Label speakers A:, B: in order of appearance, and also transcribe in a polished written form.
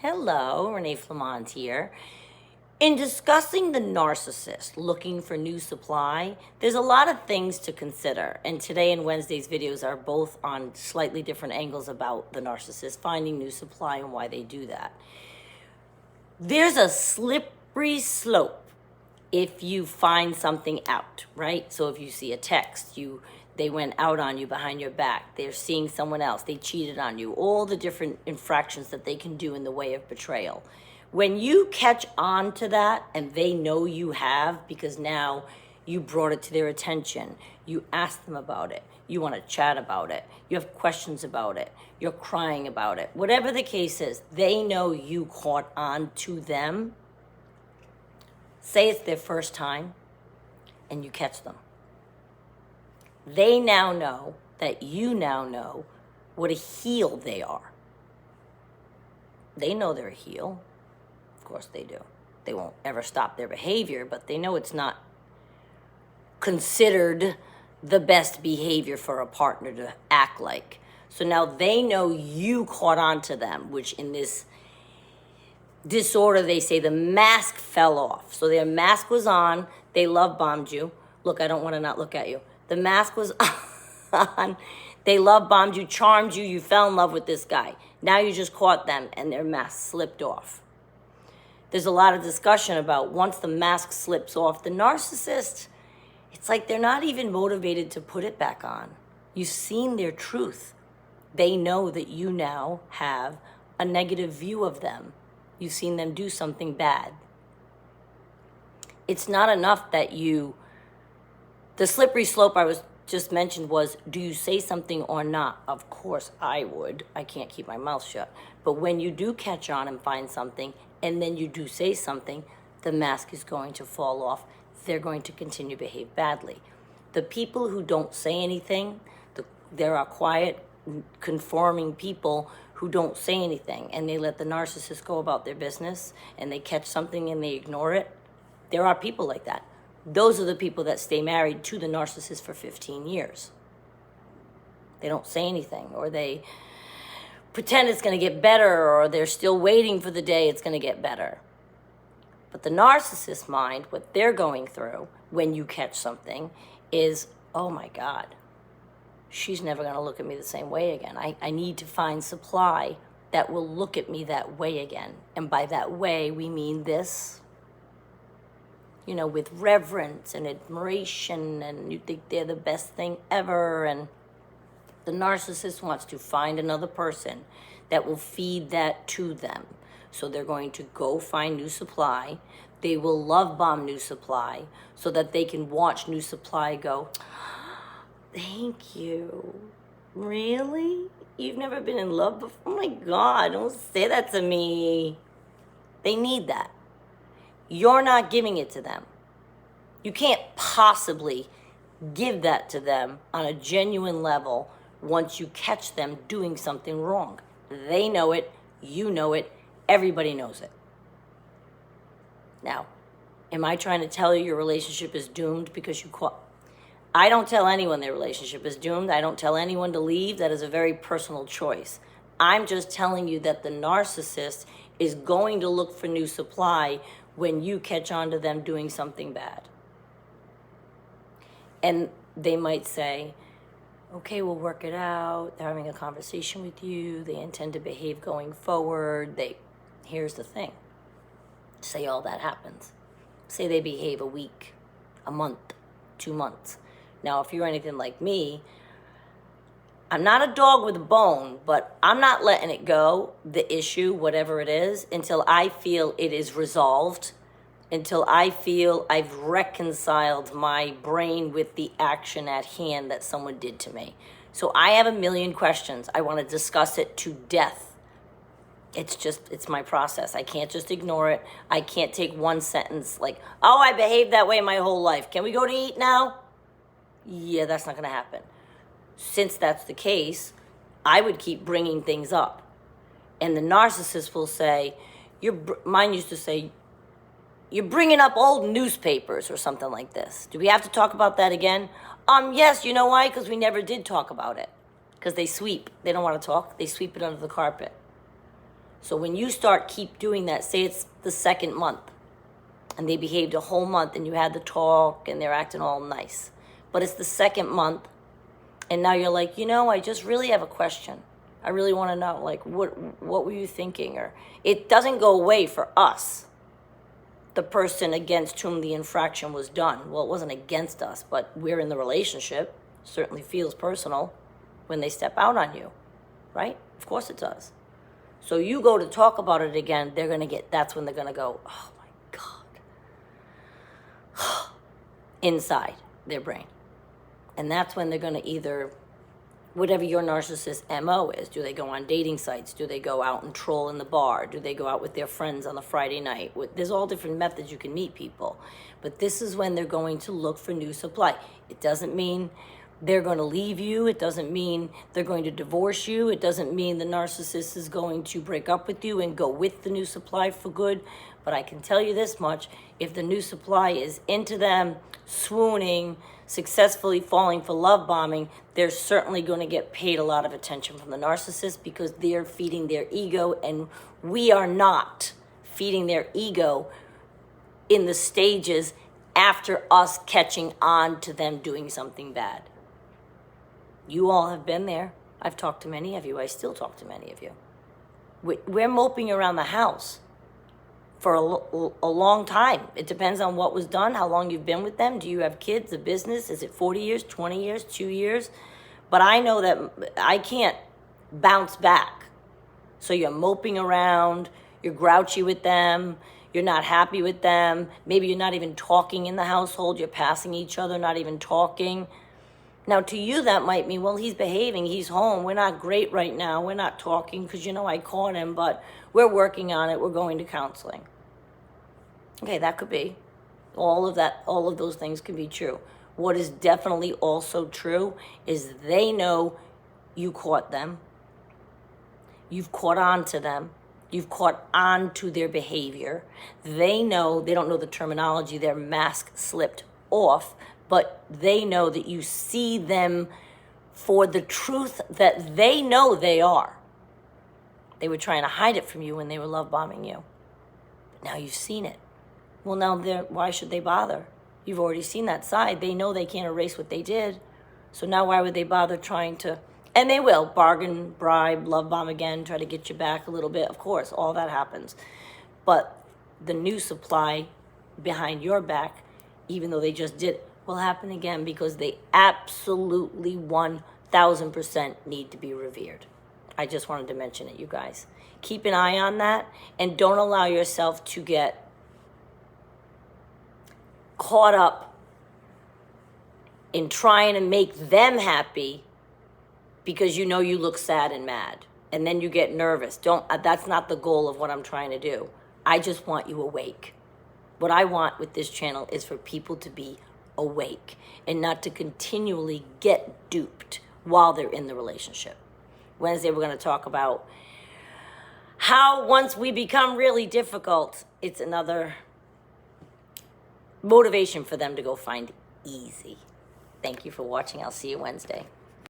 A: Hello, Renee Flamont here. In discussing the narcissist looking for new supply, there's a lot of things to consider. And today and Wednesday's videos are both on slightly different angles about the narcissist finding new supply and why they do that. There's a slippery slope if you find something out, right? So if you see a text, they went out on you behind your back, they're seeing someone else, they cheated on you, all the different infractions that they can do in the way of betrayal. When you catch on to that and they know you have, because now you brought it to their attention, you ask them about it, you want to chat about it, you have questions about it, you're crying about it, whatever the case is, they know you caught on to them. Say it's their first time and you catch them. They now know that you now know what a heel they are. They know they're a heel. Of course they do. They won't ever stop their behavior, but they know it's not considered the best behavior for a partner to act like. So now they know you caught on to them, which in this disorder, they say the mask fell off. So their mask was on. They love bombed you. Look, I don't want to not look at you. The mask was on. They love bombed you, charmed you. You fell in love with this guy. Now you just caught them and their mask slipped off. There's a lot of discussion about once the mask slips off, the narcissist, it's like they're not even motivated to put it back on. You've seen their truth. They know that you now have a negative view of them. You've seen them do something bad. It's not enough that the slippery slope I was just mentioned was, do you say something or not? Of course I would. I can't keep my mouth shut. But when you do catch on and find something, and then you do say something, the mask is going to fall off. They're going to continue to behave badly. The people who don't say anything, there are quiet, conforming people who don't say anything, and they let the narcissist go about their business, and they catch something and they ignore it. There are people like that. Those are the people that stay married to the narcissist for 15 years. They don't say anything, or they pretend it's going to get better, or they're still waiting for the day it's going to get better. But the narcissist mind, what they're going through when you catch something is, oh my God, she's never going to look at me the same way again. I need to find supply that will look at me that way again. And by that way, we mean this, with reverence and admiration, and you think they're the best thing ever. And the narcissist wants to find another person that will feed that to them. So they're going to go find new supply. They will love bomb new supply so that they can watch new supply go, thank you. Really? You've never been in love before? Oh my God, don't say that to me. They need that. You're not giving it to them. You can't possibly give that to them on a genuine level once you catch them doing something wrong. They know it, you know it, everybody knows it. Now, am I trying to tell you your relationship is doomed because you caught? I don't tell anyone their relationship is doomed. I don't tell anyone to leave. That is a very personal choice. I'm just telling you that the narcissist is going to look for new supply when you catch on to them doing something bad. And they might say, okay, we'll work it out. They're having a conversation with you. They intend to behave going forward. Here's the thing. Say all that happens. Say they behave a week, a month, 2 months. Now, if you're anything like me, I'm not a dog with a bone, but I'm not letting it go, the issue, whatever it is, until I feel it is resolved, until I feel I've reconciled my brain with the action at hand that someone did to me. So I have a million questions. I want to discuss it to death. It's my process. I can't just ignore it. I can't take one sentence like, oh, I behaved that way my whole life. Can we go to eat now? Yeah, that's not going to happen. Since that's the case, I would keep bringing things up. And the narcissist will say, mine used to say, you're bringing up old newspapers or something like this. Do we have to talk about that again? Yes, you know why? Because we never did talk about it. Because they sweep. They don't want to talk. They sweep it under the carpet. So when you keep doing that, say it's the second month, and they behaved a whole month, and you had the talk, and they're acting all nice. But it's the second month, and now you're like, I just really have a question. I really want to know, like, what were you thinking? Or it doesn't go away for us, the person against whom the infraction was done. Well, it wasn't against us, but we're in the relationship. Certainly feels personal when they step out on you, right? Of course it does. So you go to talk about it again, that's when they're going to go, oh my God, inside their brain. And that's when they're going to either, whatever your narcissist MO is, do they go on dating sites? Do they go out and troll in the bar? Do they go out with their friends on a Friday night? There's all different methods you can meet people. But this is when they're going to look for new supply. It doesn't mean they're going to leave you. It doesn't mean they're going to divorce you. It doesn't mean the narcissist is going to break up with you and go with the new supply for good. But I can tell you this much, if the new supply is into them, swooning, successfully falling for love bombing, they're certainly going to get paid a lot of attention from the narcissist because they're feeding their ego, and we are not feeding their ego in the stages after us catching on to them doing something bad. You all have been there. I've talked to many of you. I still talk to many of you. We're moping around the house for a long time. It depends on what was done, how long you've been with them. Do you have kids, a business? Is it 40 years, 20 years, 2 years? But I know that I can't bounce back. So you're moping around, you're grouchy with them, you're not happy with them. Maybe you're not even talking in the household. You're passing each other, not even talking. Now, to you, that might mean, well, he's behaving, he's home, we're not great right now, we're not talking because, I caught him, but we're working on it, we're going to counseling. Okay, that could be. All of those things can be true. What is definitely also true is they know you caught them, you've caught on to them, you've caught on to their behavior. They don't know the terminology, their mask slipped off, but they know that you see them for the truth that they know they are. They were trying to hide it from you when they were love bombing you. But now you've seen it. Well, now why should they bother? You've already seen that side. They know they can't erase what they did. So now why would they bother trying to, and they will, bargain, bribe, love bomb again, try to get you back a little bit. Of course, all that happens. But the new supply behind your back, even though they just did, will happen again because they absolutely 1,000% need to be revered. I just wanted to mention it, you guys. Keep an eye on that and don't allow yourself to get caught up in trying to make them happy because you look sad and mad. And then you get nervous. That's not the goal of what I'm trying to do. I just want you awake. What I want with this channel is for people to be awake and not to continually get duped while they're in the relationship. Wednesday, we're going to talk about how once we become really difficult, it's another motivation for them to go find easy. Thank you for watching. I'll see you Wednesday.